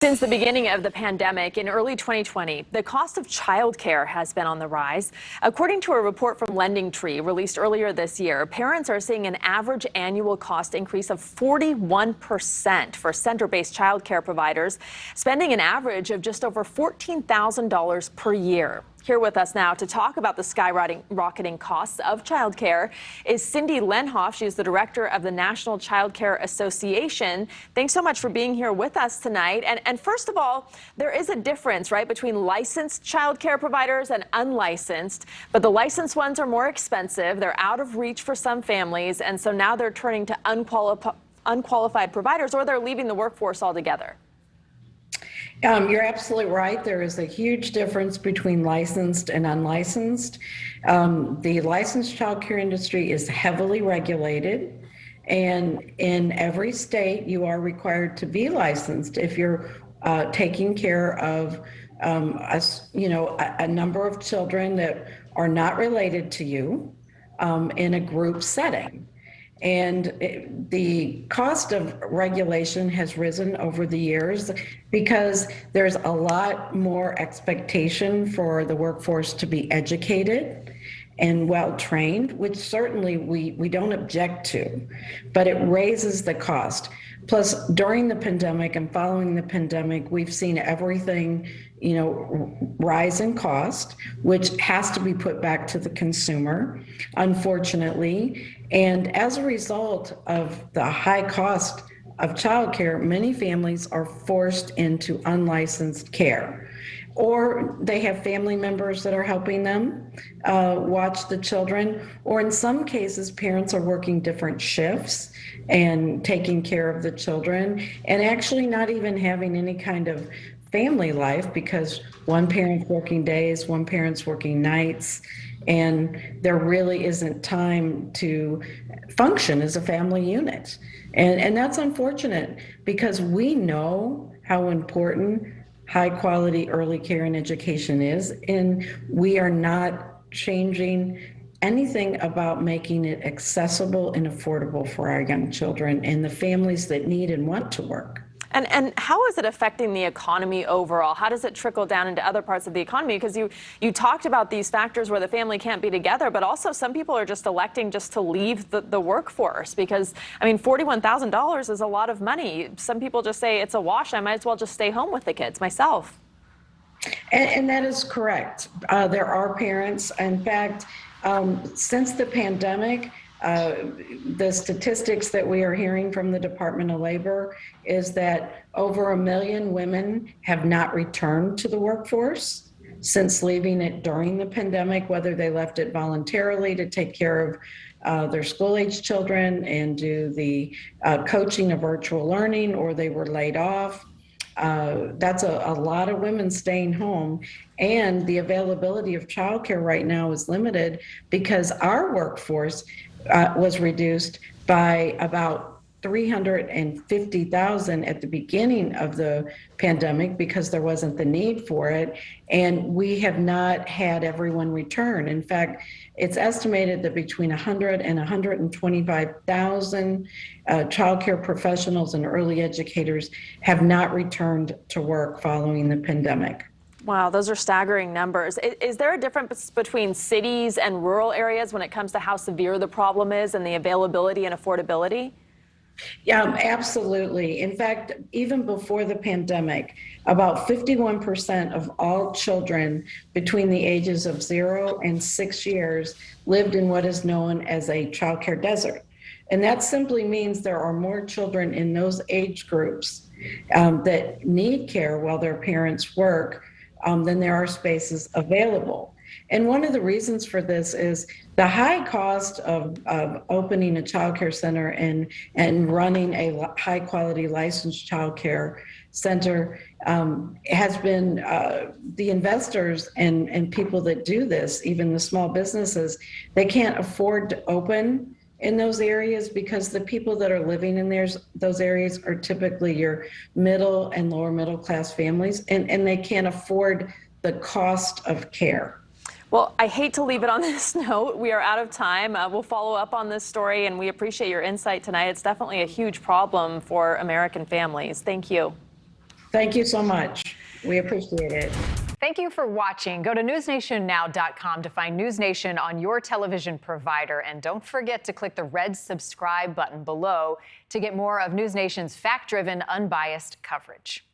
Since the beginning of the pandemic in early 2020, the cost of childcare has been on the rise. According to a report from LendingTree released earlier this year, parents are seeing an average annual cost increase of 41% for center-based childcare providers, spending an average of just over $14,000 per year. Here with us now to talk about the skyrocketing costs of childcare is Cindy Lenhoff. She is the director of the National Child Care Association. Thanks so much for being here with us tonight. And first of all, there is a difference, right, between licensed child care providers and unlicensed. But the licensed ones are more expensive. They're out of reach for some families. And so now they're turning to unqualified providers, or they're leaving the workforce altogether. You're absolutely right. There is a huge difference between licensed and unlicensed. The licensed child care industry is heavily regulated, and in every state you are required to be licensed if you're taking care of a number of children that are not related to you in a group setting. And the cost of regulation has risen over the years because there's a lot more expectation for the workforce to be educated and well-trained, which certainly we don't object to, but it raises the cost. Plus, during the pandemic and following the pandemic, we've seen everything, rise in cost, which has to be put back to the consumer, unfortunately. And as a result of the high cost of childcare, many families are forced into unlicensed care, or they have family members that are helping them watch the children, or in some cases, parents are working different shifts and taking care of the children and actually not even having any kind of family life because one parent's working days, one parent's working nights, and there really isn't time to function as a family unit. And that's unfortunate because we know how important high quality early care and education is, and we are not changing anything about making it accessible and affordable for our young children and the families that need and want to work. And how is it affecting the economy overall? How does it trickle down into other parts of the economy? Because you talked about these factors where the family can't be together, but also some people are just electing just to leave the workforce because, $41,000 is a lot of money. Some people just say it's a wash. I might as well just stay home with the kids myself. And that is correct. There are parents, in fact, since the pandemic, the statistics that we are hearing from the Department of Labor is that over 1 million women have not returned to the workforce since leaving it during the pandemic, whether they left it voluntarily to take care of their school-age children and do the coaching of virtual learning, or they were laid off. That's a lot of women staying home, and the availability of childcare right now is limited because our workforce was reduced by about 350,000 at the beginning of the pandemic because there wasn't the need for it, and we have not had everyone return. In fact, it's estimated that between 100 and 125,000 childcare professionals and early educators have not returned to work following the pandemic. Wow, those are staggering numbers. Is there a difference between cities and rural areas when it comes to how severe the problem is and the availability and affordability? Yeah, absolutely. In fact, even before the pandemic, about 51% of all children between the ages of 0 and 6 years lived in what is known as a childcare desert. And that simply means there are more children in those age groups that need care while their parents work than there are spaces available. And one of the reasons for this is the high cost of opening a child care center and running a high quality licensed child care center has been the investors and people that do this, even the small businesses, they can't afford to open in those areas because the people that are living in those areas are typically your middle and lower middle class families, and they can't afford the cost of care. Well, I hate to leave it on this note. We are out of time. We'll follow up on this story, and we appreciate your insight tonight. It's definitely a huge problem for American families. Thank you. Thank you so much. We appreciate it. Thank you for watching. Go to newsnationnow.com to find News Nation on your television provider. And don't forget to click the red subscribe button below to get more of News Nation's fact-driven, unbiased coverage.